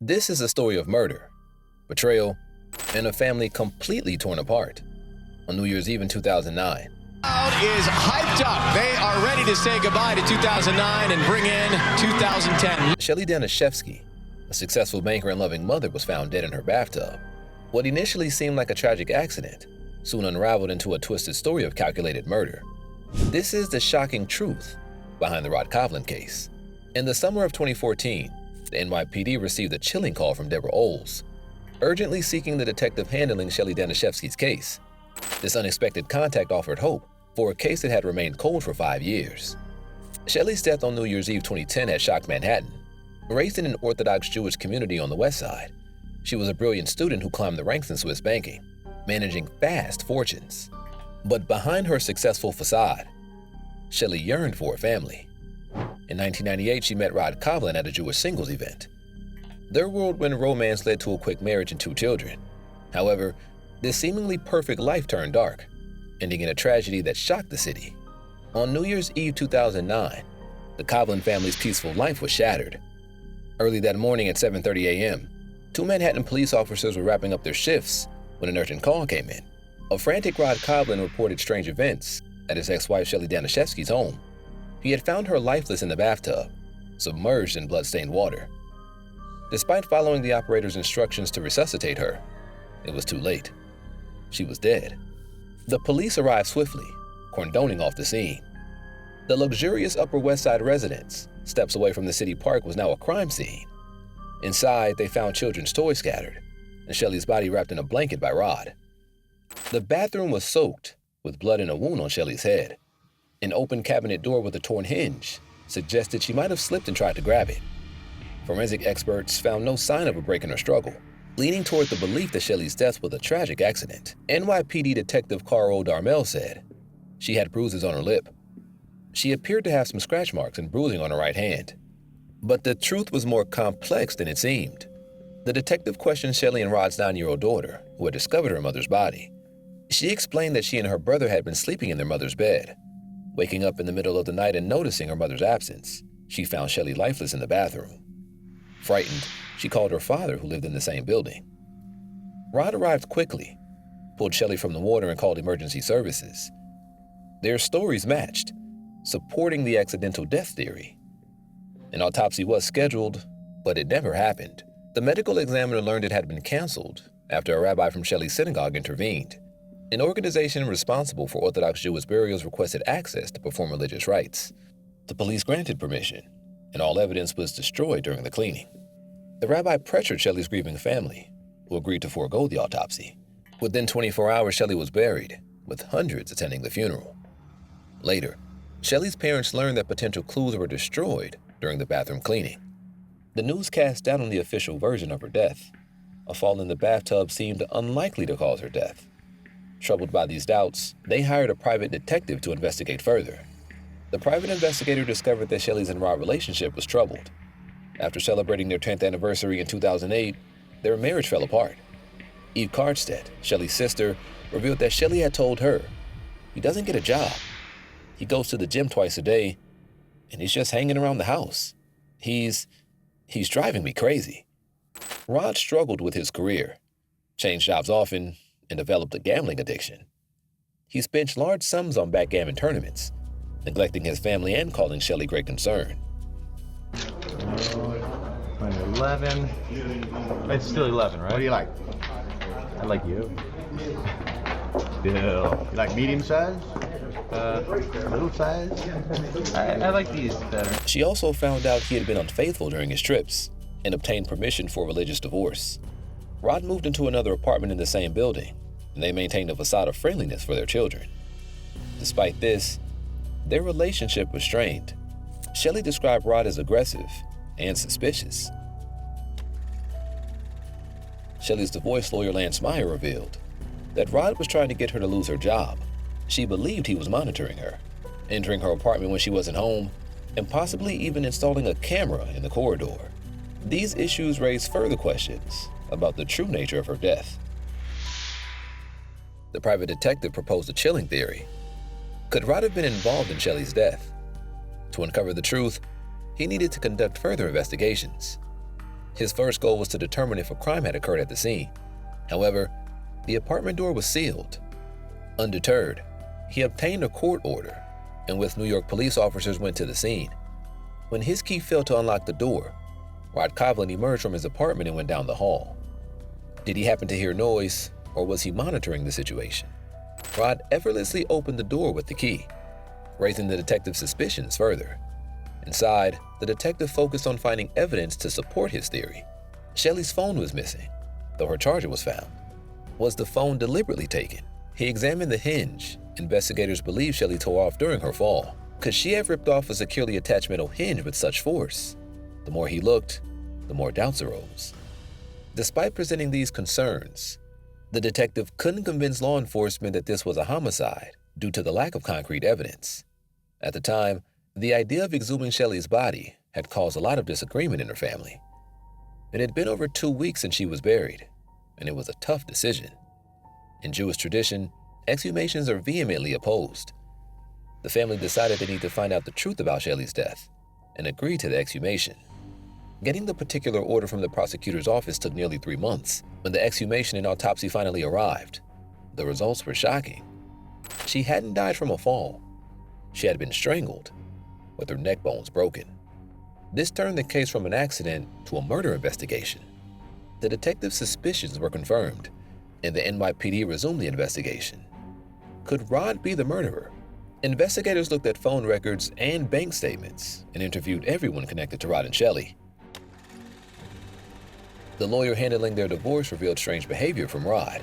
This is a story of murder, betrayal, and a family completely torn apart. On New Year's Eve in 2009, Crowd is hyped up. They are ready to say goodbye to 2009 and bring in 2010. Shele Danishefsky, a successful banker and loving mother, was found dead in her bathtub. What initially seemed like a tragic accident soon unraveled into a twisted story of calculated murder. This is the shocking truth behind the Covlin case. In the summer of 2014, the NYPD received a chilling call from Deborah Oles, urgently seeking the detective handling Shele Danishefsky's case. This unexpected contact offered hope for a case that had remained cold for 5 years. Shele's death on New Year's Eve 2010 had shocked Manhattan. Raised in an Orthodox Jewish community on the West Side, she was a brilliant student who climbed the ranks in Swiss banking, managing vast fortunes. But behind her successful facade, Shele yearned for a family. In 1998, she met Covlin at a Jewish singles event. Their whirlwind romance led to a quick marriage and 2 children. However, this seemingly perfect life turned dark, ending in a tragedy that shocked the city. On New Year's Eve 2009, the Covlin family's peaceful life was shattered. Early that morning at 7:30 a.m., 2 Manhattan police officers were wrapping up their shifts when an urgent call came in. A frantic Covlin reported strange events at his ex-wife Shele Danishefsky's home. He had found her lifeless in the bathtub, submerged in blood-stained water. Despite following the operator's instructions to resuscitate her, it was too late. She was dead. The police arrived swiftly, cordoning off the scene. The luxurious Upper West Side residence, steps away from the city park, was now a crime scene. Inside, they found children's toys scattered, and Shele's body wrapped in a blanket by Rod. The bathroom was soaked with blood and a wound on Shele's head. An open cabinet door with a torn hinge suggested she might have slipped and tried to grab it. Forensic experts found no sign of a break in her struggle, leaning toward the belief that Shele's death was a tragic accident. NYPD Detective Carl Darmel said she had bruises on her lip. She appeared to have some scratch marks and bruising on her right hand. But the truth was more complex than it seemed. The detective questioned Shele and Rod's 9-year-old daughter, who had discovered her mother's body. She explained that she and her brother had been sleeping in their mother's bed. Waking up in the middle of the night and noticing her mother's absence, she found Shele lifeless in the bathroom. Frightened, she called her father, who lived in the same building. Rod arrived quickly, pulled Shele from the water, and called emergency services. Their stories matched, supporting the accidental death theory. An autopsy was scheduled, but it never happened. The medical examiner learned it had been canceled after a rabbi from Shele's synagogue intervened. An organization responsible for Orthodox Jewish burials requested access to perform religious rites. The police granted permission, and all evidence was destroyed during the cleaning. The rabbi pressured Shele's grieving family, who agreed to forego the autopsy. Within 24 hours, Shele was buried, with hundreds attending the funeral. Later, Shele's parents learned that potential clues were destroyed during the bathroom cleaning. The news cast doubt on the official version of her death. A fall in the bathtub seemed unlikely to cause her death. Troubled by these doubts, they hired a private detective to investigate further. The private investigator discovered that Shele's and Rod's relationship was troubled. After celebrating their 10th anniversary in 2008, their marriage fell apart. Eve Karstedt, Shele's sister, revealed that Shele had told her, "He doesn't get a job. He goes to the gym twice a day, and he's just hanging around the house. He's driving me crazy." Rod struggled with his career, changed jobs often, and developed a gambling addiction. He spent large sums on backgammon tournaments, neglecting his family and causing Shele great concern. 11. It's still 11, right? What do you like? I like you. Still. You like medium size? Little size? I like these better. She also found out he had been unfaithful during his trips and obtained permission for a religious divorce. Rod moved into another apartment in the same building, and they maintained a facade of friendliness for their children. Despite this, their relationship was strained. Shele described Rod as aggressive and suspicious. Shele's divorce lawyer Lance Meyer revealed that Rod was trying to get her to lose her job. She believed he was monitoring her, entering her apartment when she wasn't home, and possibly even installing a camera in the corridor. These issues raised further questions about the true nature of her death. The private detective proposed a chilling theory. Could Rod have been involved in Shele's death? To uncover the truth, he needed to conduct further investigations. His first goal was to determine if a crime had occurred at the scene. However, the apartment door was sealed. Undeterred, he obtained a court order and with New York police officers went to the scene. When his key failed to unlock the door, Rod Covlin emerged from his apartment and went down the hall. Did he happen to hear noise, or was he monitoring the situation? Rod effortlessly opened the door with the key, raising the detective's suspicions further. Inside, the detective focused on finding evidence to support his theory. Shele's phone was missing, though her charger was found. Was the phone deliberately taken? He examined the hinge. Investigators believe Shele tore off during her fall. Could she have ripped off a securely attached metal hinge with such force? The more he looked, the more doubts arose. Despite presenting these concerns, the detective couldn't convince law enforcement that this was a homicide due to the lack of concrete evidence. At the time, the idea of exhuming Shele's body had caused a lot of disagreement in her family. It had been over 2 weeks since she was buried, and it was a tough decision. In Jewish tradition, exhumations are vehemently opposed. The family decided they need to find out the truth about Shele's death and agreed to the exhumation. Getting the particular order from the prosecutor's office took nearly 3 months. When the exhumation and autopsy finally arrived, the results were shocking. She hadn't died from a fall. She had been strangled, with her neck bones broken. This turned the case from an accident to a murder investigation. The detective's suspicions were confirmed, and the NYPD resumed the investigation. Could Rod be the murderer? Investigators looked at phone records and bank statements and interviewed everyone connected to Rod and Shele. The lawyer handling their divorce revealed strange behavior from Rod,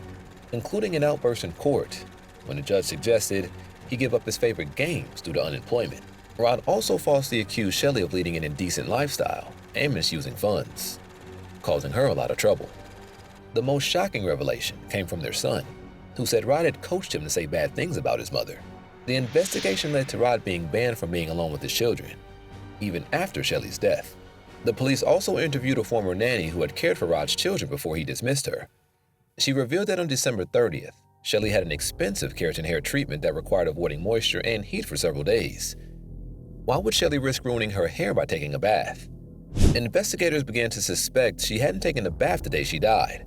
including an outburst in court when the judge suggested he give up his favorite games due to unemployment. Rod also falsely accused Shele of leading an indecent lifestyle and misusing funds, causing her a lot of trouble. The most shocking revelation came from their son, who said Rod had coached him to say bad things about his mother. The investigation led to Rod being banned from being alone with his children, even after Shele's death. The police also interviewed a former nanny who had cared for Rod's children before he dismissed her. She revealed that on December 30th, Shele had an expensive keratin hair treatment that required avoiding moisture and heat for several days. Why would Shele risk ruining her hair by taking a bath? Investigators began to suspect she hadn't taken a bath the day she died.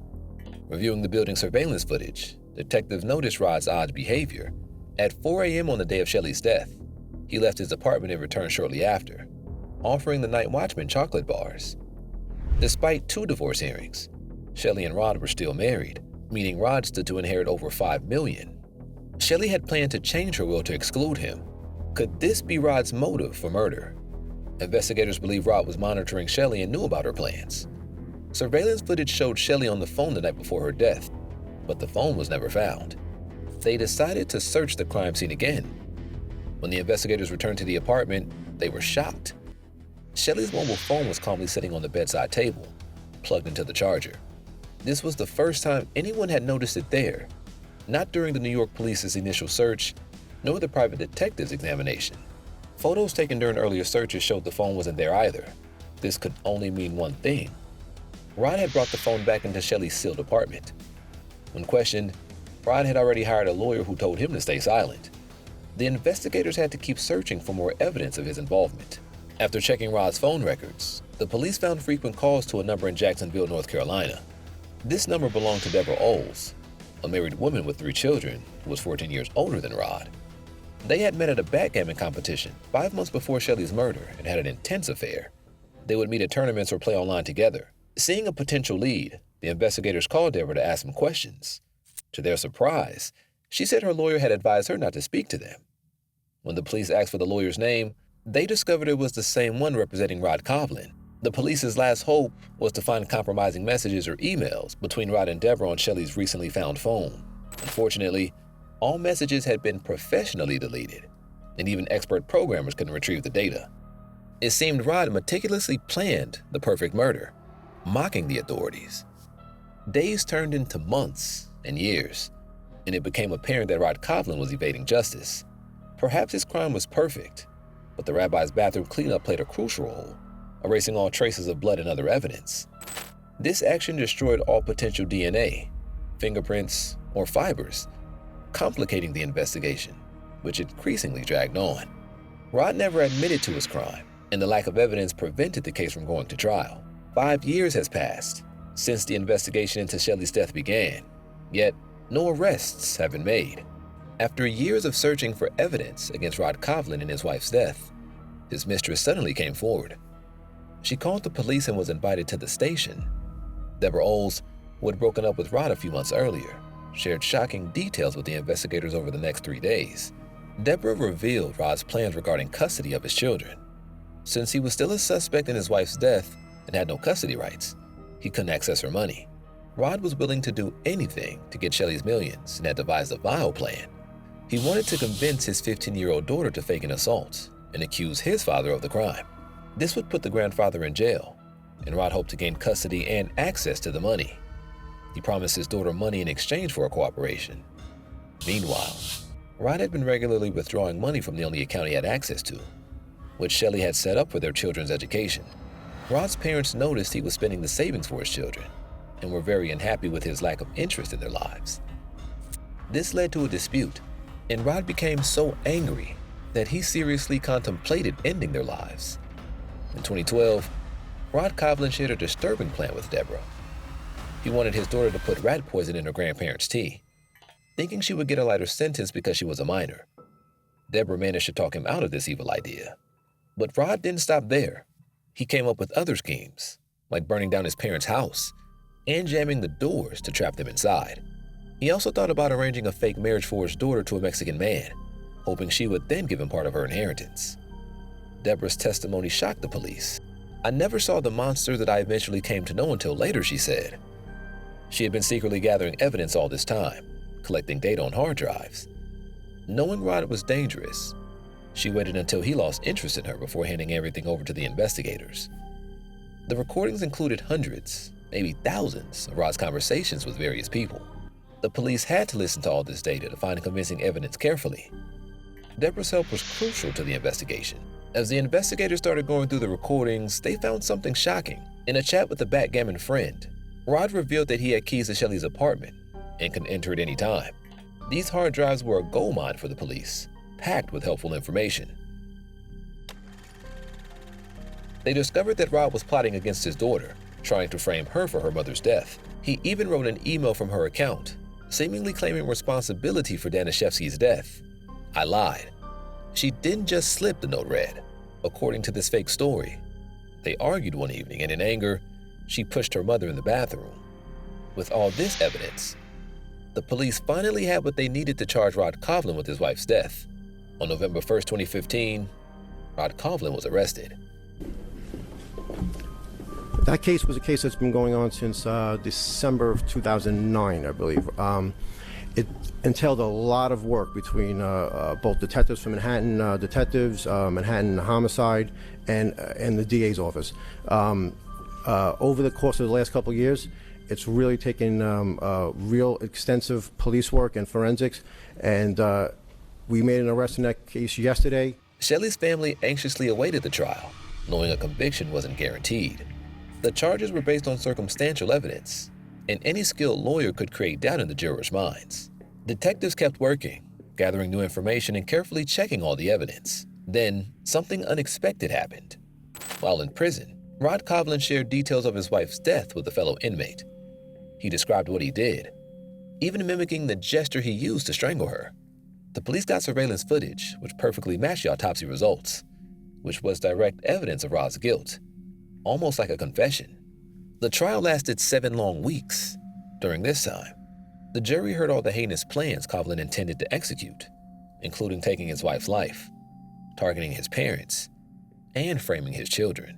Reviewing the building surveillance footage, detectives noticed Rod's odd behavior. At 4 a.m. on the day of Shele's death, he left his apartment and returned shortly after, offering the night watchman chocolate bars. Despite 2 divorce hearings, Shele and Rod were still married, meaning Rod stood to inherit over $5 million. Shele had planned to change her will to exclude him. Could this be Rod's motive for murder? Investigators believe Rod was monitoring Shele and knew about her plans. Surveillance footage showed Shele on the phone the night before her death, but the phone was never found. They decided to search the crime scene again. When the investigators returned to the apartment, they were shocked. Shele's mobile phone was calmly sitting on the bedside table, plugged into the charger. This was the first time anyone had noticed it there, not during the New York police's initial search, nor the private detective's examination. Photos taken during earlier searches showed the phone wasn't there either. This could only mean one thing. Rod had brought the phone back into Shele's sealed apartment. When questioned, Rod had already hired a lawyer who told him to stay silent. The investigators had to keep searching for more evidence of his involvement. After checking Rod's phone records, the police found frequent calls to a number in Jacksonville, North Carolina. This number belonged to Deborah Oles, a married woman with 3 children who was 14 years older than Rod. They had met at a backgammon competition 5 months before Shele's murder and had an intense affair. They would meet at tournaments or play online together. Seeing a potential lead, the investigators called Deborah to ask some questions. To their surprise, she said her lawyer had advised her not to speak to them. When the police asked for the lawyer's name, they discovered it was the same one representing Rod Covlin. The police's last hope was to find compromising messages or emails between Rod and Deborah on Shele's recently found phone. Unfortunately, all messages had been professionally deleted, and even expert programmers couldn't retrieve the data. It seemed Rod meticulously planned the perfect murder, mocking the authorities. Days turned into months and years, and it became apparent that Rod Covlin was evading justice. Perhaps his crime was perfect, but the rabbi's bathroom cleanup played a crucial role, erasing all traces of blood and other evidence. This action destroyed all potential DNA, fingerprints, or fibers, complicating the investigation, which increasingly dragged on. Rod never admitted to his crime, and the lack of evidence prevented the case from going to trial. 5 years has passed since the investigation into Shele's death began, yet no arrests have been made. After years of searching for evidence against Rod Covlin in his wife's death, his mistress suddenly came forward. She called the police and was invited to the station. Deborah Oles, who had broken up with Rod a few months earlier, shared shocking details with the investigators over the next 3 days. Deborah revealed Rod's plans regarding custody of his children. Since he was still a suspect in his wife's death and had no custody rights, he couldn't access her money. Rod was willing to do anything to get Shele's millions and had devised a vile plan. He wanted to convince his 15-year-old daughter to fake an assault and accuse his father of the crime. This would put the grandfather in jail, and Rod hoped to gain custody and access to the money. He promised his daughter money in exchange for her cooperation. Meanwhile, Rod had been regularly withdrawing money from the only account he had access to, which Shele had set up for their children's education. Rod's parents noticed he was spending the savings for his children and were very unhappy with his lack of interest in their lives. This led to a dispute, and Rod became so angry that he seriously contemplated ending their lives. In 2012, Rod Covlin shared a disturbing plan with Deborah. He wanted his daughter to put rat poison in her grandparents' tea, thinking she would get a lighter sentence because she was a minor. Deborah managed to talk him out of this evil idea. But Rod didn't stop there. He came up with other schemes, like burning down his parents' house and jamming the doors to trap them inside. He also thought about arranging a fake marriage for his daughter to a Mexican man, hoping she would then give him part of her inheritance. Deborah's testimony shocked the police. "I never saw the monster that I eventually came to know until later," she said. She had been secretly gathering evidence all this time, collecting data on hard drives. Knowing Rod was dangerous, she waited until he lost interest in her before handing everything over to the investigators. The recordings included hundreds, maybe thousands, of Rod's conversations with various people. The police had to listen to all this data to find convincing evidence carefully. Deborah's help was crucial to the investigation. As the investigators started going through the recordings, they found something shocking. In a chat with a backgammon friend, Rod revealed that he had keys to Shele's apartment and could enter at any time. These hard drives were a goldmine for the police, packed with helpful information. They discovered that Rod was plotting against his daughter, trying to frame her for her mother's death. He even wrote an email from her account, seemingly claiming responsibility for Danishefsky's death. "I lied." She didn't just slip, the note read. According to this fake story, they argued one evening, and in anger, she pushed her mother in the bathroom. With all this evidence, the police finally had what they needed to charge Rod Covlin with his wife's death. On November 1st, 2015, Rod Covlin was arrested. That case was a case that's been going on since December of 2009, I believe. It entailed a lot of work between both detectives from Manhattan Detectives, Manhattan Homicide, and the DA's office. Over the course of the last couple of years, it's really taken real extensive police work and forensics, and we made an arrest in that case yesterday. Shele's family anxiously awaited the trial, knowing a conviction wasn't guaranteed. The charges were based on circumstantial evidence, and any skilled lawyer could create doubt in the jurors' minds. Detectives kept working, gathering new information and carefully checking all the evidence. Then, something unexpected happened. While in prison, Rod Covlin shared details of his wife's death with a fellow inmate. He described what he did, even mimicking the gesture he used to strangle her. The police got surveillance footage, which perfectly matched the autopsy results, which was direct evidence of Rod's guilt, almost like a confession. The trial lasted 7 long weeks. During this time, the jury heard all the heinous plans Covlin intended to execute, including taking his wife's life, targeting his parents, and framing his children.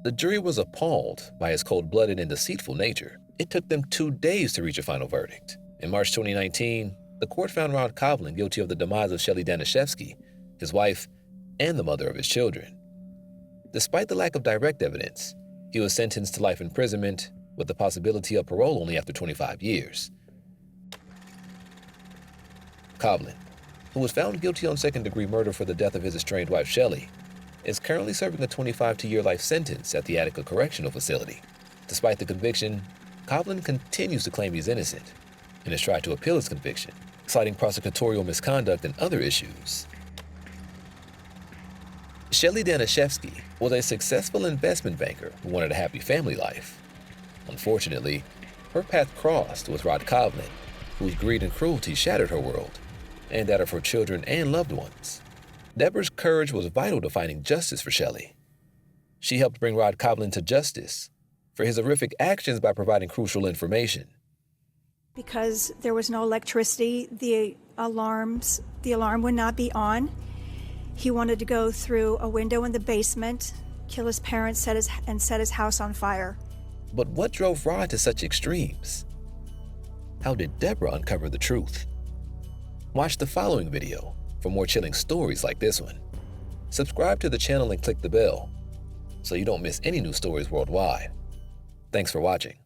The jury was appalled by his cold-blooded and deceitful nature. It took them 2 days to reach a final verdict. In March 2019, the court found Rod Covlin guilty of the demise of Shele Danishefsky, his wife, and the mother of his children. Despite the lack of direct evidence, he was sentenced to life imprisonment with the possibility of parole only after 25 years. Covlin, who was found guilty on second-degree murder for the death of his estranged wife Shele, is currently serving a 25-year life sentence at the Attica Correctional Facility. Despite the conviction, Covlin continues to claim he's innocent and has tried to appeal his conviction, citing prosecutorial misconduct and other issues. Shele Danishefsky was a successful investment banker who wanted a happy family life. Unfortunately, her path crossed with Rod Covlin, whose greed and cruelty shattered her world, and that of her children and loved ones. Deborah's courage was vital to finding justice for Shele. She helped bring Rod Covlin to justice for his horrific actions by providing crucial information. Because there was no electricity, the alarm would not be on. He wanted to go through a window in the basement, kill his parents, and set his house on fire. But what drove Rod to such extremes? How did Deborah uncover the truth? Watch the following video for more chilling stories like this one. Subscribe to the channel and click the bell so you don't miss any new stories worldwide. Thanks for watching.